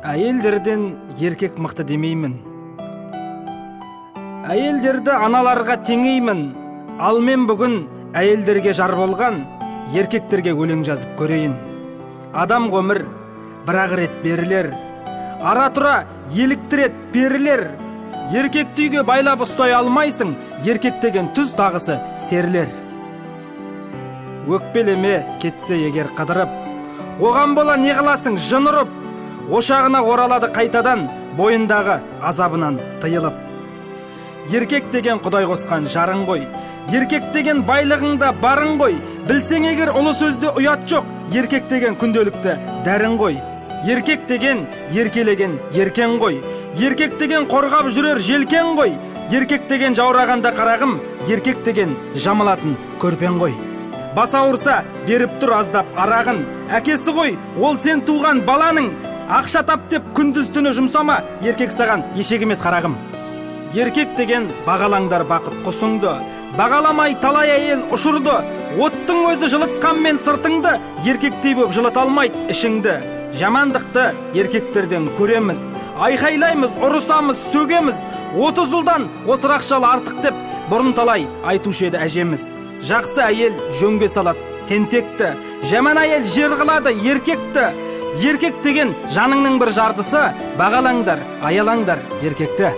Әйелдерден еркек мықты демеймін. Әйелдерді аналарға теңеймін. Ал мен бүгін әйелдерге жар болған еркектерге өлең жазып көрейін. Адам ғұмыр бір-ақ рет берілер, ара тұра еліктірет берілер. Еркек түйге байлап ұстай алмайсың, еркек деген түз тағысы серлер. Өкпелеме кетсе егер қыдырып, оған бола не қыласың жын ұрып. Ошағына оралады қайтадан, бойындағы азабынан тыйылып. Еркек деген Құдай қосқан жарың ғой, еркек деген байлығыңда барың ғой. Білсең егер ұлы сөзде ұят жоқ, еркек деген күнделікті дәрің ғой. Еркек деген еркелеген еркен ғой, еркек деген қорғап жүрер желкен ғой. Еркек деген жаурағанда қарағым, еркек деген жамылатын көрпен ғой. Бас ауырса беріп тұр аздап арағын, әкесі ғой ол сен туған баланың. Ақша тап деп күндіз түні жұмсама, еркек саған ешек емес қарағым. Еркек деген бағалаңдар бақыт құсыңды, бағаламай талай әйел ұшырды. Оттың өзі жылытқанмен сыртыңды, еркектей боп жылыта алмайды ішіңді. Жамандықты еркектерден көреміз, айқайлаймыз, ұрысамыз, сөгеміз. 30 жылдан осырақшалы артық деп бұрын талай айтушы еді әжеміз. Жақсы әйел жөнге салады тентекті, жаман әйел жер қылады еркекті. Еркек деген жаныңның бір жартысы, бағалаңдар, аялаңдар еркекті.